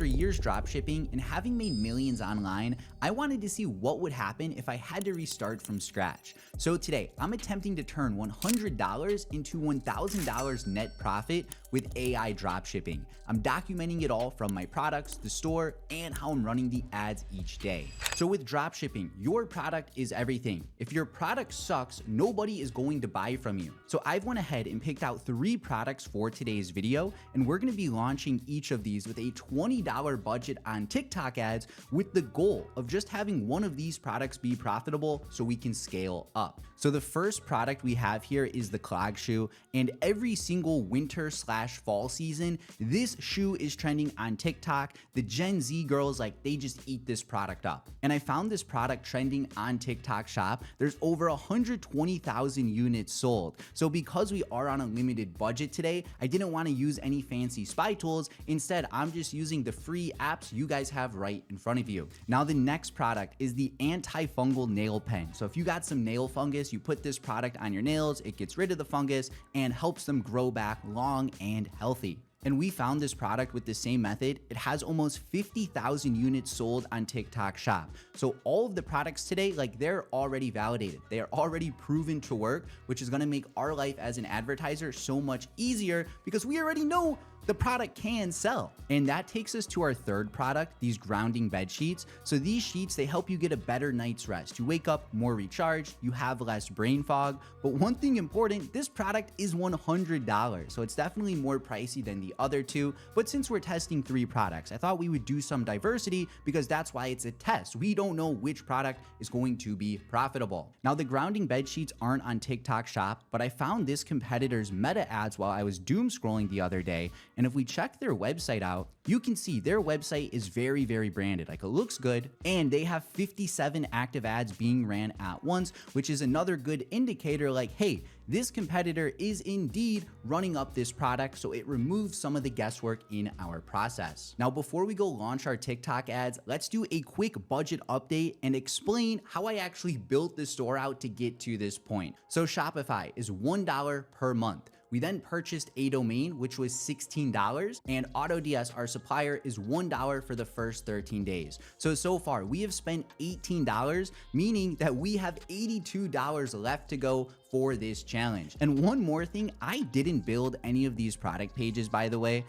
After years dropshipping and having made millions online, I wanted to see what would happen if I had to restart from scratch. So today, I'm attempting to turn $100 into $1,000 net profit with AI dropshipping. I'm documenting it all from my products, the store, and how I'm running the ads each day. So with dropshipping, your product is everything. If your product sucks, nobody is going to buy from you. So I've went ahead and picked out 3 products for today's video, and we're gonna be launching each of these with a $20 budget on TikTok ads with the goal of just having one of these products be profitable so we can scale up. So the first product we have here is the clog shoe, and every single winter/fall season, this shoe is trending on TikTok. The Gen Z girls, they just eat this product up. And I found this product trending on TikTok Shop. There's over 120,000 units sold. So because we are on a limited budget today, I didn't want to use any fancy spy tools. Instead, I'm just using the free apps you guys have right in front of you. Now, the next product is the antifungal nail pen. So if you got some nail fungus, you put this product on your nails, it gets rid of the fungus and helps them grow back long and healthy. And we found this product with the same method. It has almost 50,000 units sold on TikTok Shop. So all of the products today, they're already validated. They are already proven to work, which is gonna make our life as an advertiser so much easier because we already know the product can sell. And that takes us to our third product, these grounding bed sheets. So these sheets, they help you get a better night's rest. You wake up more recharged, you have less brain fog. But one thing important, this product is $100. So it's definitely more pricey than the other two. But since we're testing 3 products, I thought we would do some diversity because that's why it's a test. We don't know which product is going to be profitable. Now, the grounding bed sheets aren't on TikTok Shop, but I found this competitor's meta ads while I was doom scrolling the other day. And if we check their website out, you can see their website is very, very branded. It looks good. And they have 57 active ads being ran at once, which is another good indicator hey, this competitor is indeed running up this product. So it removes some of the guesswork in our process. Now, before we go launch our TikTok ads, let's do a quick budget update and explain how I actually built the store out to get to this point. So Shopify is $1 per month. We then purchased a domain, which was $16, and AutoDS, our supplier, is $1 for the first 13 days. So far, we have spent $18, meaning that we have $82 left to go for this challenge. And one more thing, I didn't build any of these product pages, by the way.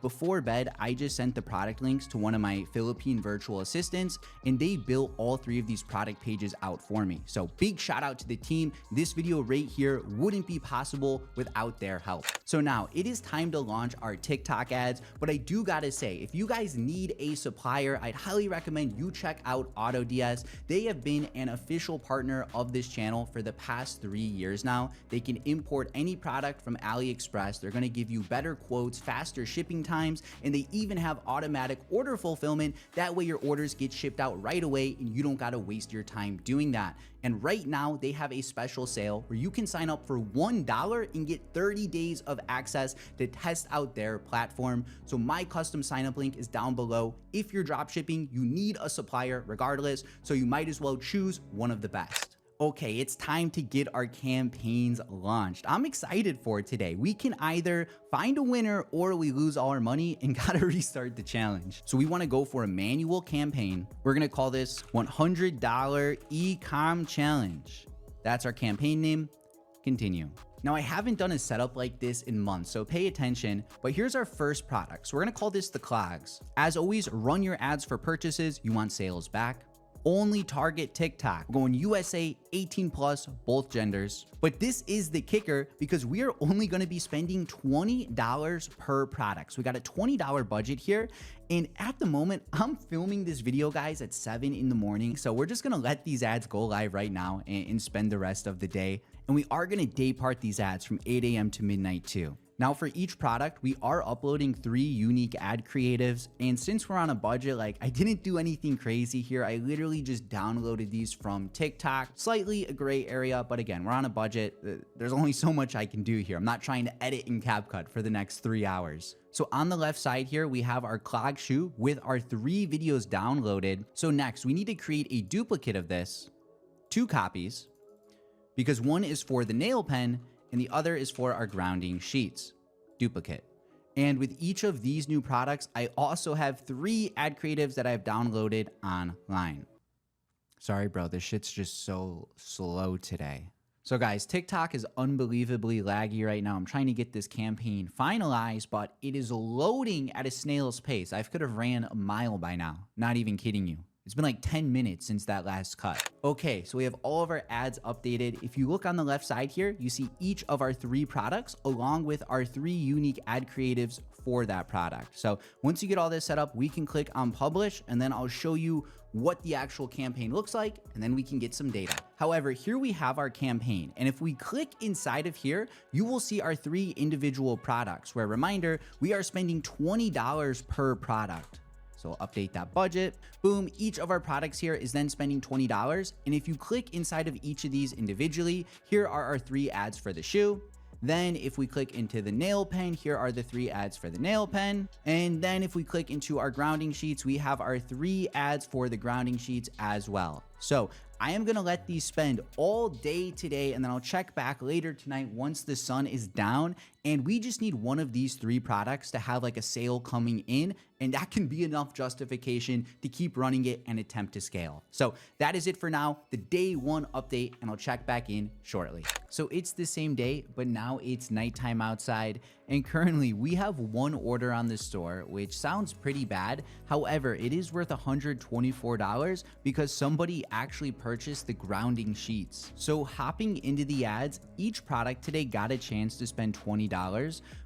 Before bed, I just sent the product links to one of my Philippine virtual assistants, and they built all 3 of these product pages out for me. So big shout out to the team. This video right here wouldn't be possible without their help. So now it is time to launch our TikTok ads, but I do gotta say, if you guys need a supplier, I'd highly recommend you check out AutoDS. They have been an official partner of this channel for the past 3 years now. They can import any product from AliExpress. They're gonna give you better quotes, faster shipping times, and they even have automatic order fulfillment. That way your orders get shipped out right away and you don't gotta waste your time doing that. And right now they have a special sale where you can sign up for $1 and get 30 days of access to test out their platform. So my custom sign up link is down below. If you're dropshipping, you need a supplier regardless, so you might as well choose one of the best. Okay, it's time to get our campaigns launched. I'm excited for today. We can either find a winner or we lose all our money and gotta restart the challenge. So we wanna go for a manual campaign. We're gonna call this $100 e-com challenge. That's our campaign name. Continue. Now, I haven't done a setup like this in months, so pay attention, but here's our first product. So we're gonna call this the clogs. As always, run your ads for purchases. You want sales back. Only target TikTok. We're going USA, 18 plus, both genders. But this is the kicker because we are only going to be spending $20 per product. So we got a $20 budget here. And at the moment, I'm filming this video, guys, at 7 in the morning. So we're just going to let these ads go live right now and spend the rest of the day. And we are going to day part these ads from 8 a.m. to midnight too. Now for each product, we are uploading 3 unique ad creatives. And since we're on a budget, I didn't do anything crazy here. I literally just downloaded these from TikTok. Slightly a gray area, but again, we're on a budget. There's only so much I can do here. I'm not trying to edit in CapCut for the next 3 hours. So on the left side here, we have our clog shoe with our 3 videos downloaded. So next, we need to create a duplicate of this, 2 copies, because one is for the nail pen and the other is for our grounding sheets. Duplicate. And with each of these new products, I also have 3 ad creatives that I've downloaded online. Sorry, bro, this shit's just so slow today. So guys, TikTok is unbelievably laggy right now. I'm trying to get this campaign finalized, but it is loading at a snail's pace. I could have ran a mile by now. Not even kidding you. It's been like 10 minutes since that last cut. Okay, so we have all of our ads updated. If you look on the left side here, you see each of our 3 products along with our 3 unique ad creatives for that product. So once you get all this set up, we can click on publish, and then I'll show you what the actual campaign looks like, and then we can get some data. However, here we have our campaign, and if we click inside of here, you will see our 3 individual products, where, reminder, we are spending $20 per product. So update that budget. Boom, each of our products here is then spending $20. And if you click inside of each of these individually, here are our 3 ads for the shoe. Then if we click into the nail pen, here are the 3 ads for the nail pen. And then if we click into our grounding sheets, we have our 3 ads for the grounding sheets as well. So I am gonna let these spend all day today, and then I'll check back later tonight once the sun is down. And we just need one of these 3 products to have like a sale coming in, and that can be enough justification to keep running it and attempt to scale. So that is it for now, the day 1 update, and I'll check back in shortly. So it's the same day, but now it's nighttime outside, and currently we have 1 order on the store, which sounds pretty bad. However, it is worth $124 because somebody actually purchased the grounding sheets. So hopping into the ads, each product today got a chance to spend $20,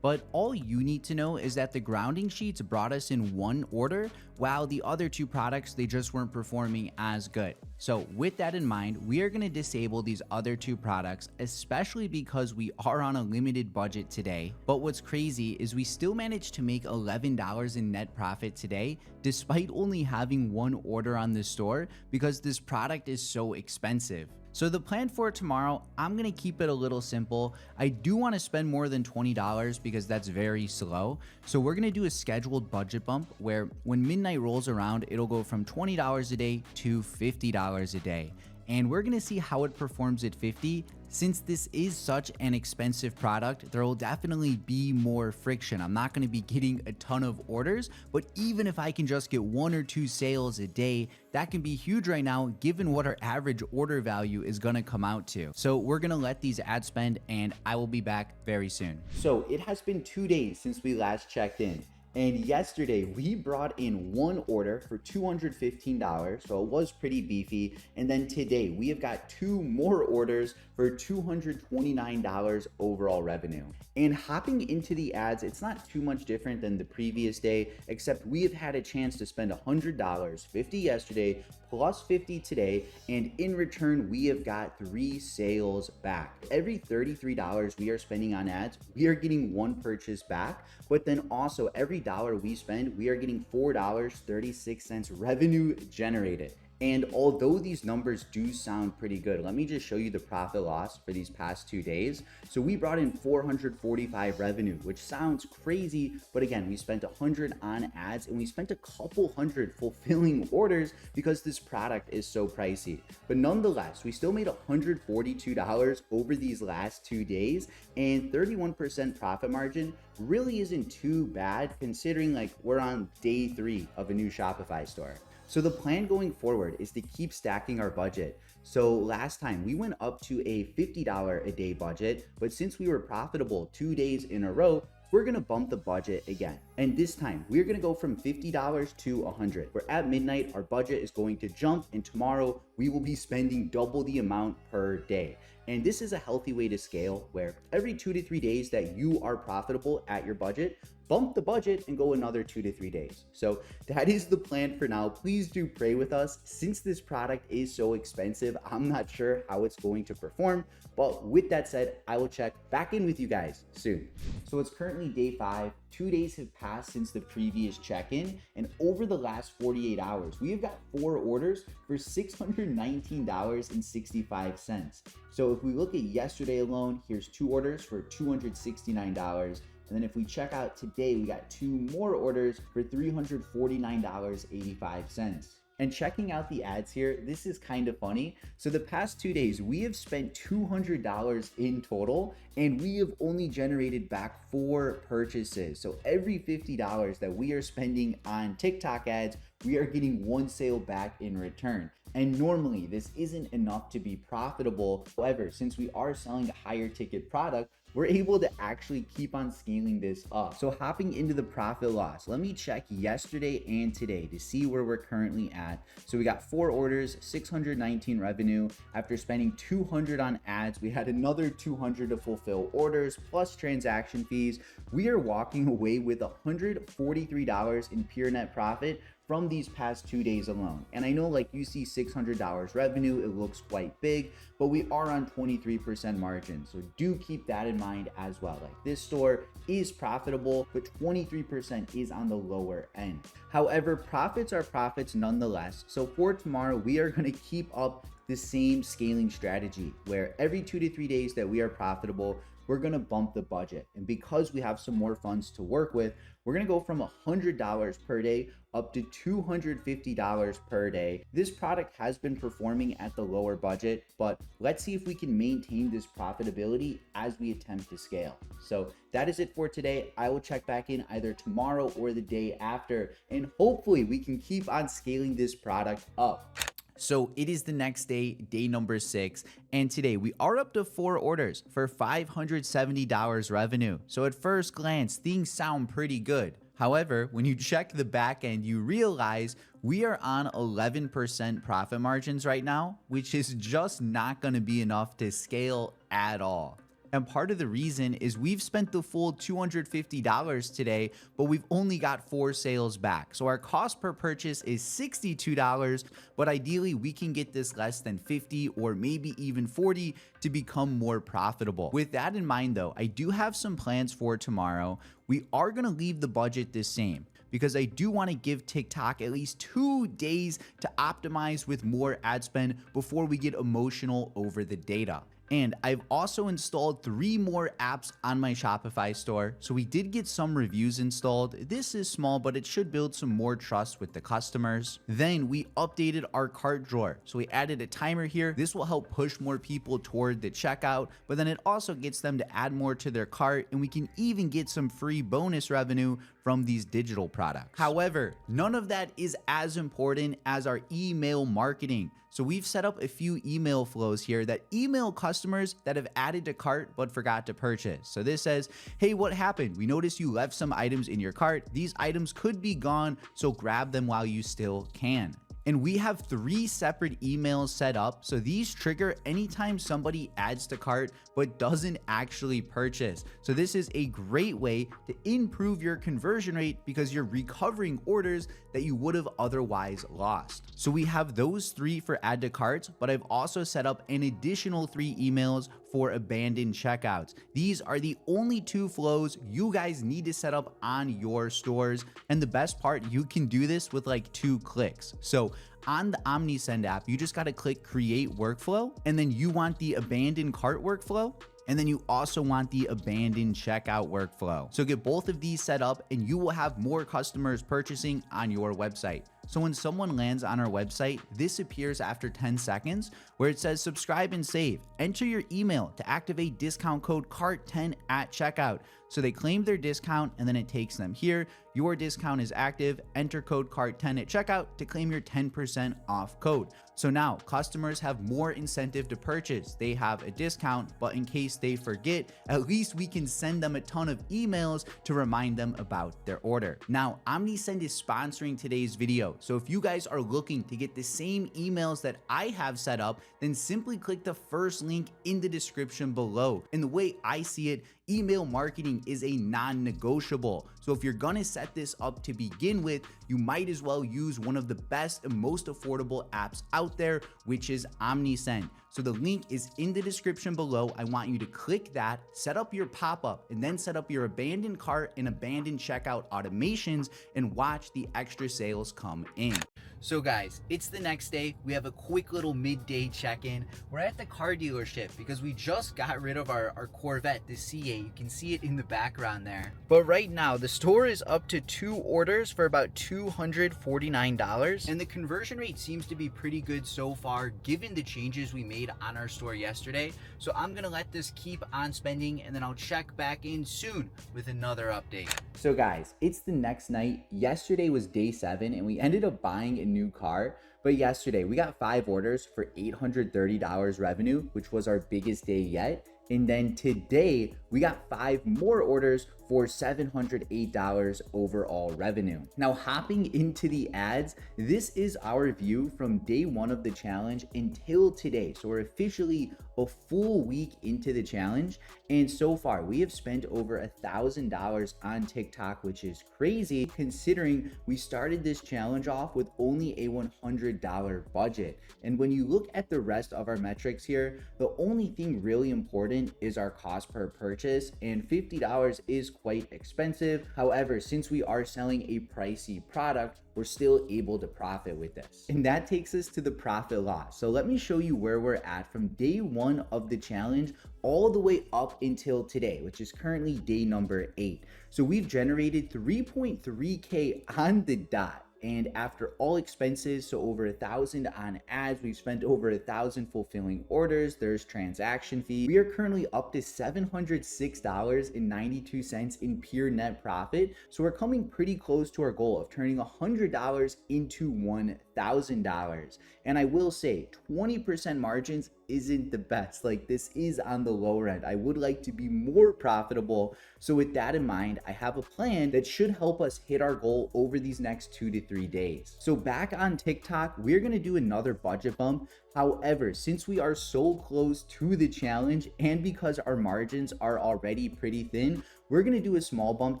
but all you need to know is that the grounding sheets brought us in 1 order, while the other 2 products, they just weren't performing as good. So with that in mind, we are gonna disable these other 2 products, especially because we are on a limited budget today. But what's crazy is we still managed to make $11 in net profit today, despite only having 1 order on the store, because this product is so expensive. So the plan for tomorrow, I'm gonna keep it a little simple. I do wanna spend more than $20 because that's very slow. So we're gonna do a scheduled budget bump where when midnight rolls around, it'll go from $20 a day to $50 a day. And we're gonna see how it performs at 50. Since this is such an expensive product, there will definitely be more friction. I'm not gonna be getting a ton of orders, but even if I can just get 1 or 2 sales a day, that can be huge right now, given what our average order value is gonna come out to. So we're gonna let these ads spend, and I will be back very soon. So it has been 2 days since we last checked in. And yesterday we brought in 1 order for $215, so it was pretty beefy. And then today we have got 2 more orders for $229 overall revenue. And hopping into the ads, it's not too much different than the previous day, except we have had a chance to spend $100, 50 yesterday, plus 50 today, and in return, we have got 3 sales back. Every $33 we are spending on ads, we are getting 1 purchase back, but then also every dollar we spend, we are getting $4.36 revenue generated. And although these numbers do sound pretty good, let me just show you the profit loss for these past 2 days. So we brought in 445 revenue, which sounds crazy, but again, we spent 100 on ads and we spent a couple hundred fulfilling orders because this product is so pricey. But nonetheless, we still made $142 over these last 2 days, and 31% profit margin really isn't too bad considering like we're on day 3 of a new Shopify store. So the plan going forward is to keep stacking our budget. So last time we went up to a $50 a day budget, but since we were profitable 2 days in a row, we're gonna bump the budget again. And this time we're gonna go from $50 to $100. Where at midnight, our budget is going to jump, and tomorrow we will be spending double the amount per day. And this is a healthy way to scale, where every 2 to 3 days that you are profitable at your budget, bump the budget and go another 2 to 3 days. So that is the plan for now. Please do pray with us. Since this product is so expensive, I'm not sure how it's going to perform. But with that said, I will check back in with you guys soon. So it's currently day 5. 2 days have passed since the previous check-in, and over the last 48 hours, we have got 4 orders for $619.65. So if we look at yesterday alone, here's 2 orders for $269. And then if we check out today, we got 2 more orders for $349.85. And checking out the ads here, this is kind of funny. So the past 2 days, we have spent $200 in total, and we have only generated back 4 purchases. So every $50 that we are spending on TikTok ads, we are getting 1 sale back in return. And normally this isn't enough to be profitable. However, since we are selling a higher ticket product, we're able to actually keep on scaling this up. So hopping into the profit loss, let me check yesterday and today to see where we're currently at. So we got 4 orders, 619 revenue. After spending 200 on ads, we had another 200 to fulfill orders plus transaction fees. We are walking away with $143 in pure net profit from these past 2 days alone. And I know like you see $600 revenue, it looks quite big, but we are on 23% margin. So do keep that in mind as well. Like this store is profitable, but 23% is on the lower end. However, profits are profits nonetheless. So for tomorrow, we are gonna keep up the same scaling strategy where every 2 to 3 days that we are profitable, we're gonna bump the budget. And because we have some more funds to work with, we're gonna go from $100 per day up to $250 per day. This product has been performing at the lower budget, but let's see if we can maintain this profitability as we attempt to scale. So that is it for today. I will check back in either tomorrow or the day after, and hopefully we can keep on scaling this product up. So it is the next day, day number 6, and today we are up to 4 orders for $570 revenue. So at first glance, things sound pretty good. However, when you check the back end, you realize we are on 11% profit margins right now, which is just not going to be enough to scale at all. And part of the reason is we've spent the full $250 today, but we've only got 4 sales back. So our cost per purchase is $62, but ideally we can get this less than 50 or maybe even 40 to become more profitable. With that in mind though, I do have some plans for tomorrow. We are gonna leave the budget the same, because I do want to give TikTok at least 2 days to optimize with more ad spend before we get emotional over the data. And I've also installed 3 more apps on my Shopify store. So we did get some reviews installed. This is small, but it should build some more trust with the customers. Then we updated our cart drawer. So we added a timer here. This will help push more people toward the checkout, but then it also gets them to add more to their cart, and we can even get some free bonus revenue from these digital products. However, none of that is as important as our email marketing. So we've set up a few email flows here that email customers that have added to cart but forgot to purchase. So this says, hey, what happened? We noticed you left some items in your cart. These items could be gone, so grab them while you still can. And we have 3 separate emails set up, so these trigger anytime somebody adds to cart but doesn't actually purchase. So this is a great way to improve your conversion rate because you're recovering orders that you would have otherwise lost. So we have those 3 for add to carts, but I've also set up an additional 3 emails for abandoned checkouts. These are the only 2 flows you guys need to set up on your stores. And the best part, you can do this with like 2 clicks. So on the OmniSend app, you just got to click create workflow, and then you want the abandoned cart workflow, and then you also want the abandoned checkout workflow. So get both of these set up and you will have more customers purchasing on your website. So when someone lands on our website, this appears after 10 seconds where it says subscribe and save. Enter your email to activate discount code CART10 at checkout. So they claim their discount and then it takes them here. Your discount is active. Enter code CART10 at checkout to claim your 10% off code. So now customers have more incentive to purchase. They have a discount, but in case they forget, at least we can send them a ton of emails to remind them about their order. Now, OmniSend is sponsoring today's video. So if you guys are looking to get the same emails that I have set up, then simply click the first link in the description below. And the way I see it, email marketing is a non-negotiable. So if you're gonna set this up to begin with, you might as well use one of the best and most affordable apps out there, which is OmniSend. So the link is in the description below. I want you to click that, set up your pop-up, and then set up your abandoned cart and abandoned checkout automations and watch the extra sales come in. So guys, it's the next day. We have a quick little midday check-in. We're at the car dealership because we just got rid of our Corvette, the C8. You can see it in the background there. But right now, the store is up to 2 orders for about $249. And the conversion rate seems to be pretty good so far, given the changes we made on our store yesterday. So I'm gonna let this keep on spending, and then I'll check back in soon with another update. So guys, it's the next night. Yesterday was day 7, and we ended up buying a new car. But yesterday we got 5 orders for $830 revenue, which was our biggest day yet. And then today we got 5 more orders for $708 overall revenue. Now, hopping into the ads, this is our view from day 1 of the challenge until today. So we're officially a full week into the challenge. And so far we have spent over $1,000 on TikTok, which is crazy considering we started this challenge off with only a $100 budget. And when you look at the rest of our metrics here, the only thing really important is our cost per purchase, and $50 is quite expensive. However, since we are selling a pricey product, we're still able to profit with this. And that takes us to the profit loss. So let me show you where we're at from day 1 of the challenge all the way up until today, which is currently day number 8. So we've generated 3.3K on the dot. And after all expenses, so over 1,000 on ads, we've spent over 1,000 fulfilling orders, there's transaction fee. We are currently up to $706.92 in pure net profit. So we're coming pretty close to our goal of turning $100 into $1,000. And I will say 20% margins isn't the best. Like, this is on the lower end. I would like to be more profitable. So with that in mind, I have a plan that should help us hit our goal over these next 2 to 3 days. So back on TikTok, we're gonna do another budget bump. However, since we are so close to the challenge and because our margins are already pretty thin, we're gonna do a small bump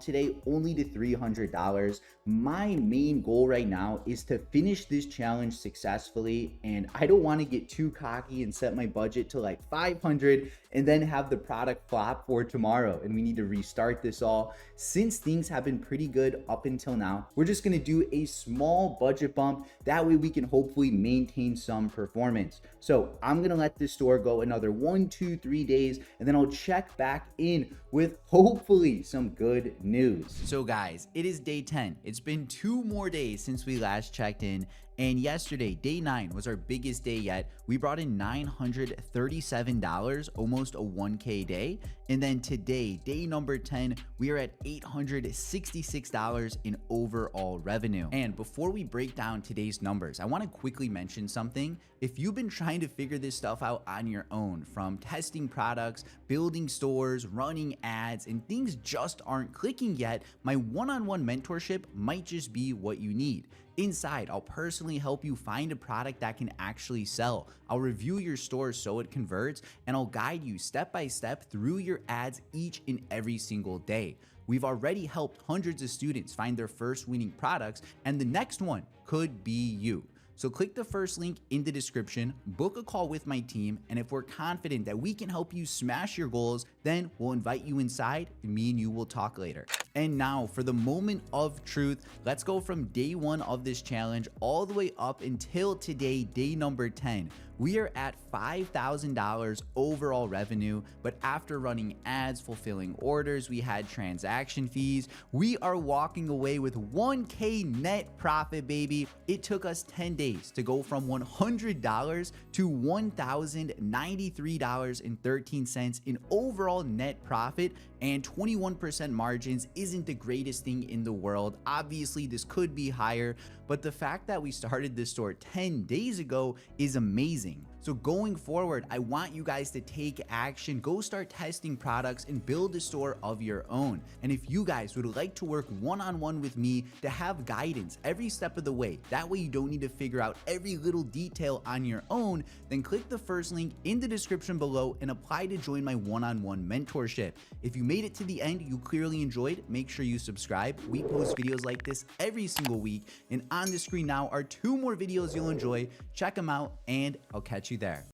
today only to $300. My main goal right now is to finish this challenge successfully, and I don't wanna get too cocky and set my budget to like 500 and then have the product flop for tomorrow and we need to restart this all. Since things have been pretty good up until now, we're just gonna do a small budget bump. That way we can hopefully maintain some performance. So I'm gonna let this store go another 1, 2, 3 days, and then I'll check back in with hopefully some good news. So guys, it is day 10. It's been 2 more days since we last checked in. And yesterday, day 9 was our biggest day yet. We brought in $937, almost a 1K day. And then today, day number 10, we are at $866 in overall revenue. And before we break down today's numbers, I want to quickly mention something. If you've been trying to figure this stuff out on your own, from testing products, building stores, running ads, and things just aren't clicking yet, my one-on-one mentorship might just be what you need. Inside, I'll personally help you find a product that can actually sell. I'll review your store so it converts, and I'll guide you step by step through your ads each and every single day. We've already helped hundreds of students find their first winning products, and the next one could be you. So click the first link in the description, book a call with my team, and if we're confident that we can help you smash your goals, then we'll invite you inside and me and you will talk later. And now for the moment of truth, let's go from day 1 of this challenge all the way up until today, day number 10. We are at $5,000 overall revenue, but after running ads, fulfilling orders, we had transaction fees. We are walking away with 1K net profit, baby. It took us 10 days to go from $100 to $1,093.13 in overall net profit, and 21% margins isn't the greatest thing in the world. Obviously, this could be higher, but the fact that we started this store 10 days ago is amazing. So going forward, I want you guys to take action, go start testing products and build a store of your own. And if you guys would like to work one-on-one with me to have guidance every step of the way, that way you don't need to figure out every little detail on your own, then click the first link in the description below and apply to join my one-on-one mentorship. If you made it to the end, you clearly enjoyed, make sure you subscribe. We post videos like this every single week, and on the screen now are 2 more videos you'll enjoy. Check them out, and I'll catch you there.